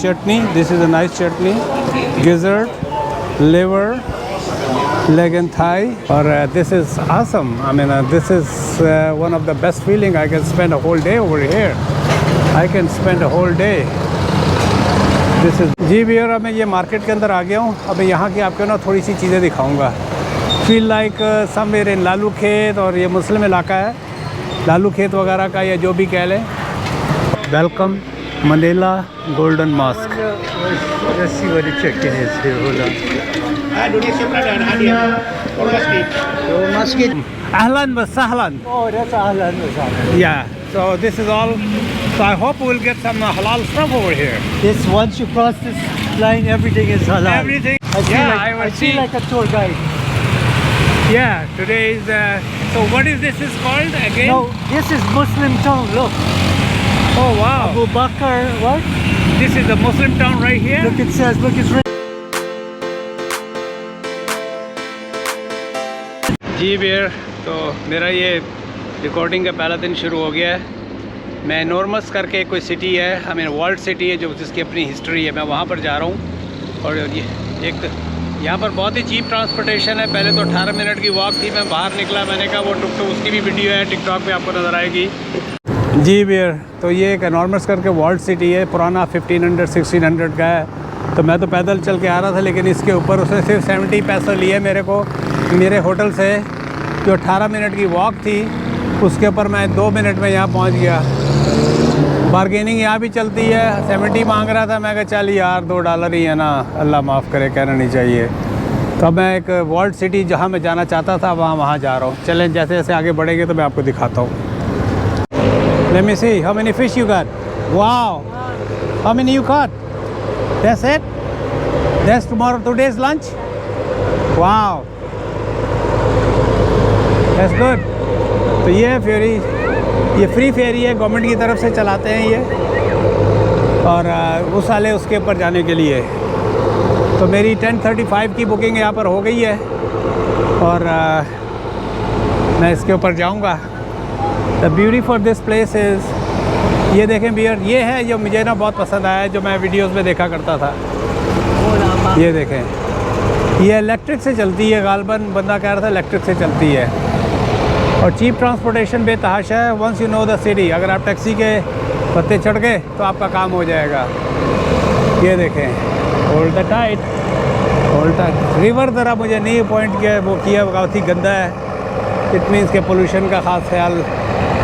Chutney, this is a nice chutney. Gizzard, liver, leg and thigh. Or this is awesome. I mean, this is one of the best feeling. I can spend a whole day over here. I can spend a whole day. This is जी भैया, मैं ये market के अंदर आ गया हूँ. अब यहाँ की आपको ना थोड़ी सी चीज़ें दिखाऊंगा. Feel like somewhere in Lalu खेत, और ये मुस्लिम इलाका है. लालू खेत वगैरह का या जो भी कह लें. Welcome Manila Golden Mosque. Let's see what the check-in is here. Hold on. Masjid. Ahlan wa sahlan. Oh, that's Ahlan wa sahlan. Yeah. So this is all. So I hope we'll get some halal stuff over here. This once you cross this line, everything is halal. Everything. I feel like a tour guide. Yeah. Today is. So what is this is called again? No, this is Muslim town. Look. Oh wow. Abu Bakr. What? This is the Muslim town right here. Look, it says. Look, it's written. जी भैया, तो मेरा ये recording का पहला दिन शुरू हो गया है. मैं नॉर्मस करके कोई सिटी है, आई मीन वर्ल्ड सिटी है, जो जिसकी अपनी हिस्ट्री है. मैं वहाँ पर जा रहा हूँ. और ये एक यहाँ पर बहुत ही चीप ट्रांसपोर्टेशन है. पहले तो 18 मिनट की वॉक थी. मैं बाहर निकला, मैंने कहा वो टुक उसकी भी वीडियो है टिकटॉक पे, आपको नज़र आएगी. जी भैया, तो ये एक नॉर्मस करके वर्ल्ड सिटी है. पुराना 1500-1600 का है. तो मैं तो पैदल चल के आ रहा था, लेकिन इसके ऊपर उसने सिर्फ 70 पैसे लिए मेरे को मेरे होटल से. जो 18 मिनट की वॉक थी उसके ऊपर मैं 2 मिनट में यहाँ पहुँच गया. बारगेनिंग यहाँ भी चलती है. 70 मांग रहा था, मैं कहा चल यार $2 ही है ना, अल्लाह माफ़ करे, कहना नहीं चाहिए. तो मैं एक वर्ल्ड सिटी जहाँ मैं जाना चाहता था वहाँ जा रहा हूँ. चलें, जैसे जैसे आगे बढ़ेंगे तो मैं आपको दिखाता हूँ. Let me see how many fish you got. Wow. How many you caught? That's it? That's today's lunch? Wow. That's good. तो ये फेरी, ये फ्री फेरी है, गवर्नमेंट की तरफ से चलाते हैं ये. और उस साले उसके ऊपर जाने के लिए. तो मेरी 10:35 की बुकिंग यहाँ पर हो गई है. और मैं इसके ऊपर जाऊँगा. The beauty for this place is, ये देखें बियर, ये है जो मुझे ना बहुत पसंद आया है, जो मैं वीडियोस में देखा करता था. ये देखें, ये इलेक्ट्रिक से चलती है. गालबन बंदा कह रहा था इलेक्ट्रिक से चलती है. और चीप ट्रांसपोर्टेशन बेतहाशा है. Once you know the city, अगर आप टैक्सी के पत्ते चढ़ गए तो आपका काम हो जाएगा. ये देखें, hold the tight, hold tight. River ज़रा मुझे नहीं पॉइंट किया, वो किया बहुत ही गंदा है. इट मीन्स के पोल्यूशन का ख़ास ख्याल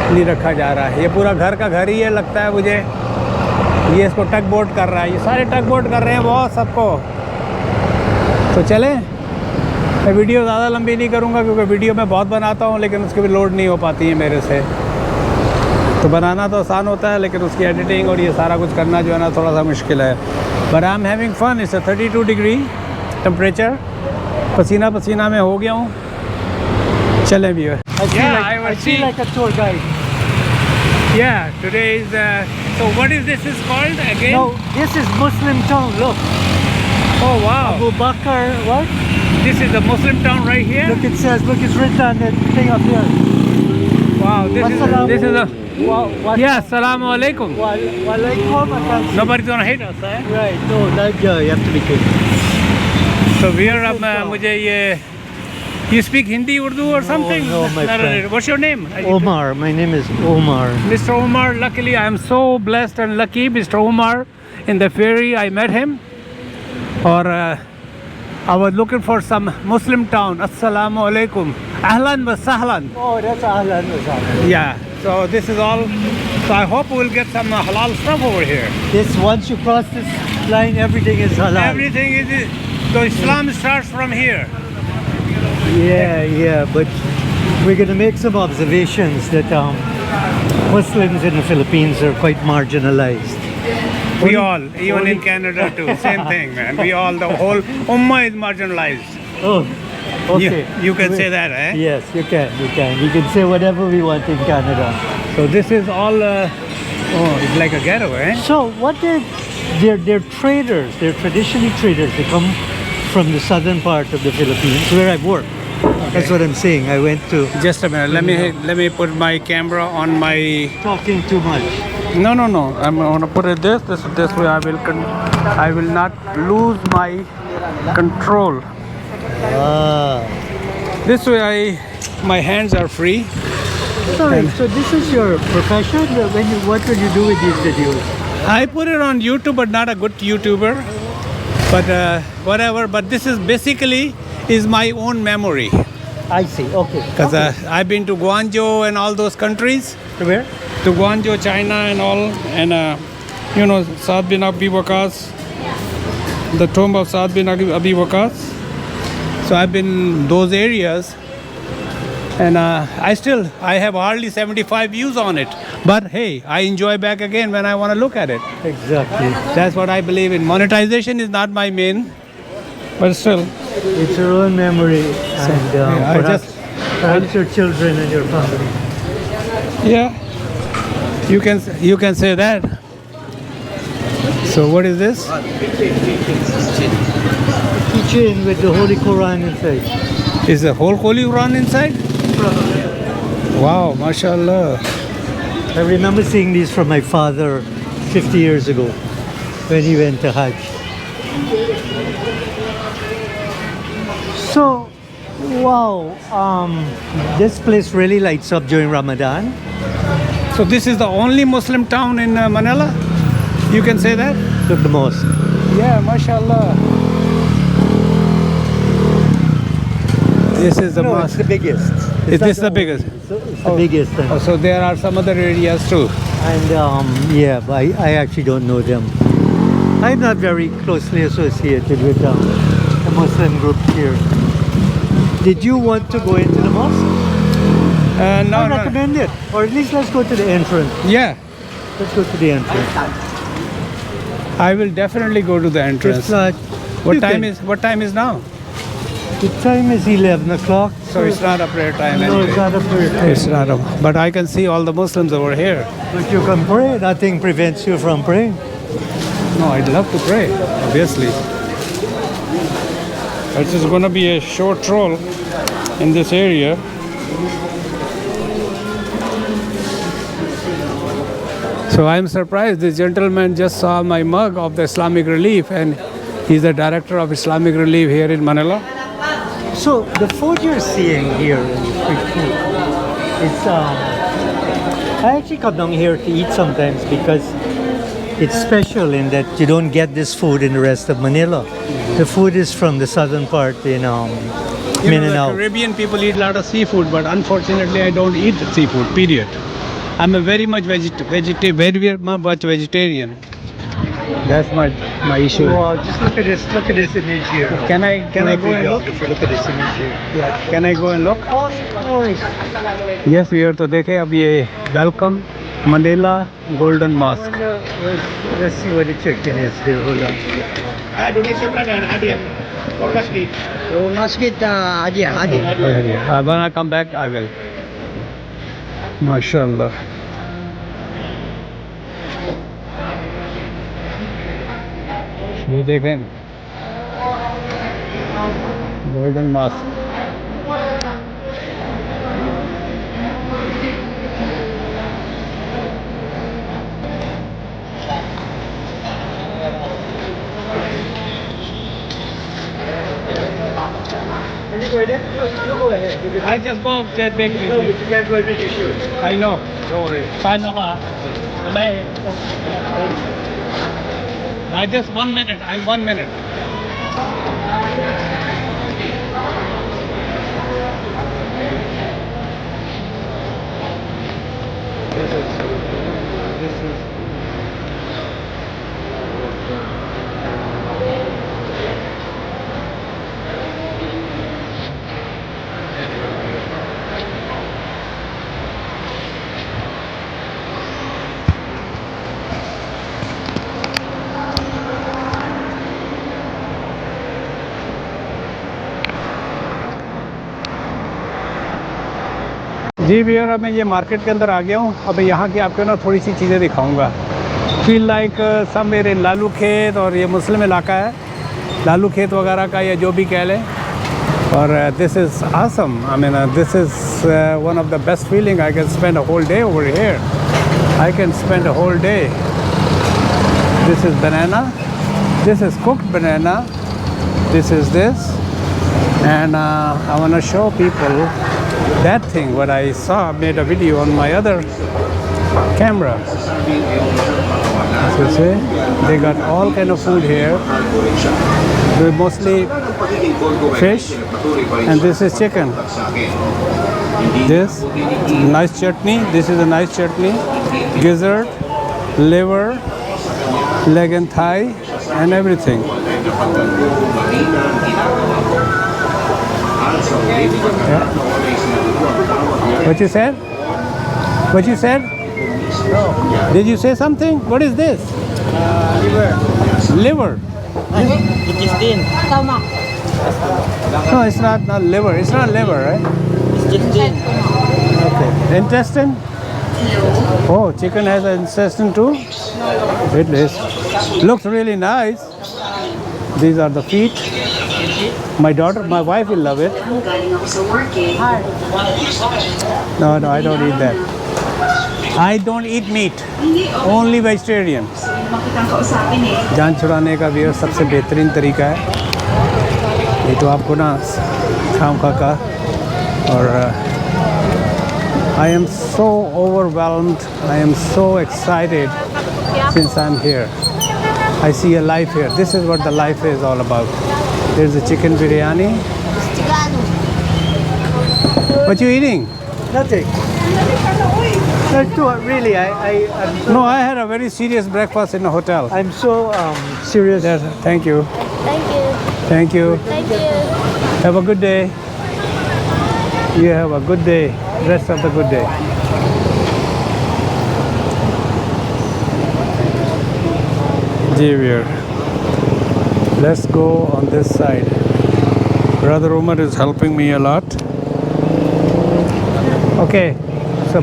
नहीं रखा जा रहा है. ये पूरा घर का घर ही है लगता है मुझे. ये इसको टग बोट कर रहा है. ये सारे टग बोट कर रहे हैं बहुत सबको. तो चलें, मैं वीडियो ज़्यादा लंबी नहीं करूँगा, क्योंकि वीडियो मैं बहुत बनाता हूँ, लेकिन उसकी भी लोड नहीं हो पाती है मेरे से. तो बनाना तो आसान होता है, लेकिन उसकी एडिटिंग और ये सारा कुछ करना जो है ना, थोड़ा सा मुश्किल है. But I am having fun. It's 32 degree temperature. पसीना पसीना में हो गया हूँ. चलें भी. I feel like a tour guide. Yeah, today is. So what is this is called again? No, this is Muslim town. Look. Oh wow. Abu Bakr. What? This is the Muslim town right here. Look, it says. Look, it's written on that thing up here. Wow, this is a. Yeah, assalamu alaikum. Walaikum. Nobody's gonna hate us, eh? Right. No, that you have to be careful. So here, मुझे ये. You speak Hindi, Urdu or something? No, my friend. What's your name? Omar. My name is Omar. Mr. Omar, luckily I am so blessed and lucky. Mr. Omar, in the ferry I met him. Or I was looking for some Muslim town. Assalamu alaikum. Ahlan wa sahlan. Oh, that's Ahlan wa sahlan. Yeah. So this is all. So I hope we'll get some halal stuff over here. This once you cross this line, everything is halal. Everything is. So Islam starts from here. Yeah, but we're going to make some observations that Muslims in the Philippines are quite marginalized. We all, even in Canada too, same thing, man. We all, the whole Ummah is marginalized. Oh, okay. You can say that, eh? Yes, you can. We can say whatever we want in Canada. So this is all, it's like a ghetto, eh? So what they're traders. They're traditionally traders. They come from the southern part of the Philippines, where I've worked. That's what I'm saying. I went to Just a minute. Let me put my camera on my. talking too much. No, no, no. I'm gonna put it this way. I will not lose my control. Ah. This way, my hands are free. Sorry, so this is your profession? What will you do with these videos? I put it on YouTube, but not a good YouTuber. But whatever. But this is basically is my own memory. I see, okay. Because I've been to Guangzhou and all those countries. To where? To Guangzhou, China and all. And, Saad bin Abi Waqas. The tomb of Saad bin Abi Waqas. So I've been in those areas. And I have hardly 75 views on it. But hey, I enjoy back again when I want to look at it. Exactly. That's what I believe in. Monetization is not my main. But still. It's your own memory and yeah, perhaps your children and your family. Yeah, you can say that. So what is this? Keychain with the Holy Quran inside. Is the whole Holy Quran inside? Wow, mashallah. I remember seeing these from my father 50 years ago when he went to Hajj. So, wow, this place really lights up during Ramadan. So this is the only Muslim town in Manila? You can say that? Look, the mosque. Yeah, mashallah. This is the No, mosque. it's the biggest. Is this the biggest? It's the biggest. Oh, so there are some other areas too. And yeah, but I actually don't know them. I'm not very closely associated with the Muslim group here. Did you want to go into the mosque? No, I no. recommend it. Or at least let's go to the entrance. Yeah, Let's go to the entrance. I will definitely go to the entrance. It's not, What time is now? the time is 11 o'clock. So it's not a prayer time No, anyway. it's not a prayer time. It's not a, but I can see all the Muslims over here. But you can pray. Nothing prevents you from praying. No, I'd love to pray, obviously. This is going to be a short stroll in this area. So I'm surprised this gentleman just saw my mug of the Islamic Relief, and he's the director of Islamic Relief here in Manila. So the food you're seeing here in the street food, it's I actually come down here to eat sometimes because it's special in that you don't get this food in the rest of Manila. The food is from the southern part in The Mindanao. Caribbean people eat a lot of seafood, but unfortunately I don't eat seafood, period. I'm a very much vegetarian. That's my issue. Wow, just look at this image here. Can I go and look? Look at this image here. Yeah. Can I go and look? Oh, nice. Yes, we are. तो देखें अब ये Welcome Manila Golden Mosque. Let's see what the chicken is here. Hold on. Masjid Adi. When I come back, I will. MashaAllah. ये देखें Golden Mosque. I just go that big. No, you can't go with your shoes. I know. Don't worry. Fine, no. I just 1 minute. I'm 1 minute. This is जी भैया, अब मैं ये market के अंदर आ गया हूँ। अब यहाँ की आपको ना थोड़ी सी चीज़ें दिखाऊंगा। फील लाइक सब मेरे लालू खेत, और ये मुस्लिम इलाका है, लालू खेत वगैरह का या जो भी कह लें। Or this is awesome. I mean, this is one of the best feeling. I can spend a whole day over here. I can spend a whole day. This is banana. This is cooked banana. This is this. And I want to show people that thing what I saw. Made a video on my other camera. As you see, they got all kind of food here. They're mostly fish, and this is chicken. This nice chutney. This is a nice chutney. Gizzard, liver, leg and thigh, and everything. Yeah. What you said? What you said? Did you say something? What is this? Liver. Liver. It is thin. No, it's not liver. It's not liver, right? It's just thin. Okay. Intestine? Oh, chicken has an intestine too? It is. Looks really nice. These are the feet. My daughter, my wife will love it. No, I don't eat that. I don't eat meat. Only vegetarian. जान छुड़ाने का भी सबसे बेहतरीन तरीका है ये तो आपको ना खाम खा का और I am so overwhelmed. I am so excited since I'm here. I see a life here. This is what the life is all about. There's a chicken biryani. What you eating? Nothing. Really, No, I had a very serious breakfast in a hotel. I'm so serious. Yes, thank you. Thank you. Thank you. Thank you. Have a good day. You have a good day. Rest of the good day. Xavier. Let's go on this side. Brother Umar is helping me a lot. Okay, so